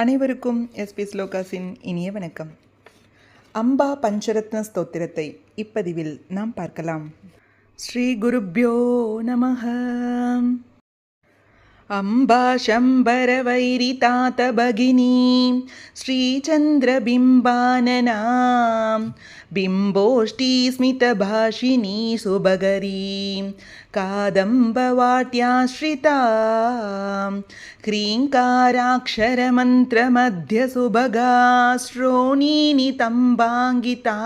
அனைவருக்கும் எஸ்பி ஸ்லோகாஸின் இனிய வணக்கம். அம்பா பஞ்சரத்ன ஸ்தோத்திரத்தை இப்பதிவில் நாம் பார்க்கலாம். ஸ்ரீ குருப்யோ நமஹ. அம்பா சம்பர வைரி தாத பகினி ஸ்ரீச்சந்திரபிம்பானனாம் பிம்போஷ்டி ஸ்மிதபாஷினி சுபகரீம் कादम्बवाट्याश्रिता ह्रीङ्काराक्षरमन्त्रमध्यसुभगा श्रोणीनितम्बाङ्गिता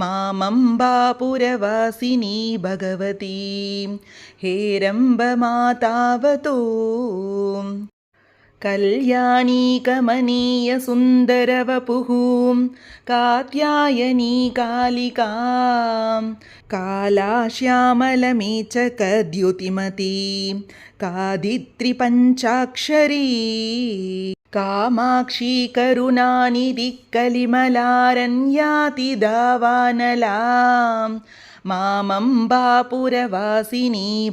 मामम्बापुरवासिनी भगवती हेरम्बमातावतु कल्याणी कमनीयसुन्दरवपुः कात्यायनी कालिका कालाश्यामलमेचकद्युतिमती कादित्रिपञ्चाक्षरी कामाक्षी करुणानिधि कलिमलारण्याति दावानला मामम्बापुरवासिनी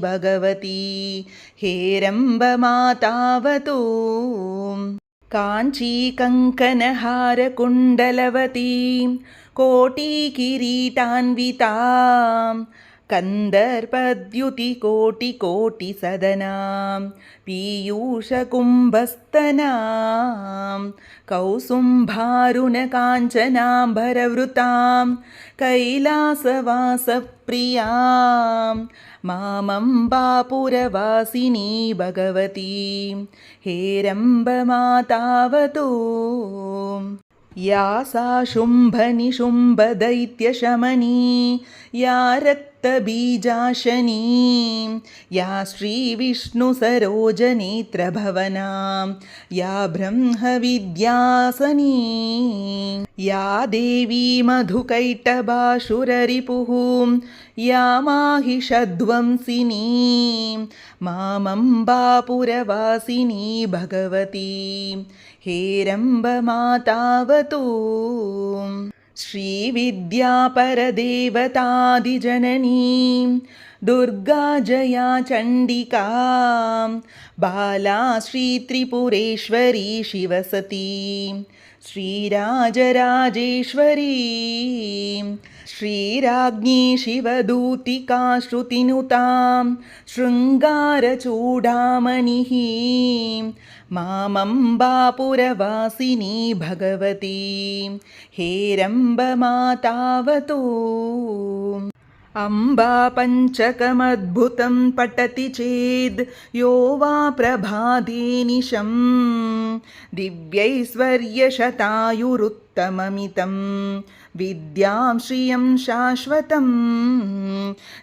भगवती हेरम्बमातावतु काञ्ची कङ्कणहारकुण्डलवती कोटिकिरीटान्विता कन्दर्पद्युतिकोटिकोटिसदना पीयूषकुम्भस्तना कौसुम्भारुणकाञ्चनाम्बरवृतां कैलासवासप्रियां मामम्बापुरवासिनी भगवती हेरम्बमातावतु या सा शुम्भनिशुम्भदैत्यशमनी या रक्तबीजाशनी या श्रीविष्णुसरोजनेत्रभवना या ब्रह्मविद्यासनी या देवी मधुकैटभासुररिपुः या माहिषध्वंसिनी मामम्बापुरवासिनी भगवती हेरम्बमातावतु श्रीविद्यापरदेवतादिजननी दुर्गा जया चण्डिका बाला श्रीत्रिपुरेश्वरी शिवसती श्रीराजराजेश्वरी श्रीराज्ञी शिवदूतिका श्रुतिनुतां शृङ्गारचूडामणिः मामम्बापुरवासिनी भगवती हेरम्बमातावतु अम्बा पञ्चकमद्भुतं पठति चेद् यो वा प्रभाते निशं दिव्यैश्वर्यशतायुरुत्तममितं विद्यां श्रियं शाश्वतं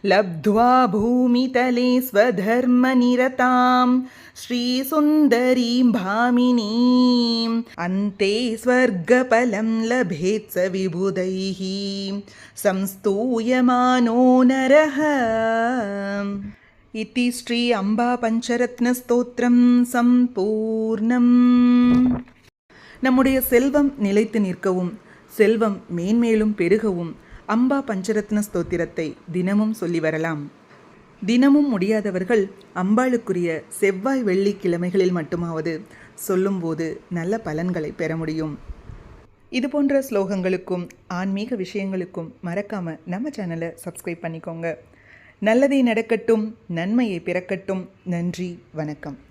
लब्ध्वा भूमितले स्वधर्मनिरतां श्रीसुन्दरीं भामिनीम् अन्ते स्वर्गफलं लभेत् स विबुधैः संस्तूयमानो नरः. इति श्री अम्बा பஞ்சரத்ன ஸ்தோத்திரம் சம்பூர்ணம். நம்முடைய செல்வம் நிலைத்து நிற்கவும் செல்வம் மேன்மேலும் பெருகவும் அம்பா பஞ்சரத்ன ஸ்தோத்திரத்தை தினமும் சொல்லி வரலாம். தினமும் முடியாதவர்கள் அம்பாளுக்குரிய செவ்வாய் வெள்ளிக்கிழமைகளில் மட்டுமாவது சொல்லும்போது நல்ல பலன்களை பெற முடியும். இது போன்ற ஸ்லோகங்களுக்கும் ஆன்மீக விஷயங்களுக்கும் மறக்காம நம்ம சேனலை சப்ஸ்கிரைப் பண்ணிக்கோங்க. நல்லதே நடக்கட்டும், நன்மையை பிறக்கட்டும். நன்றி, வணக்கம்.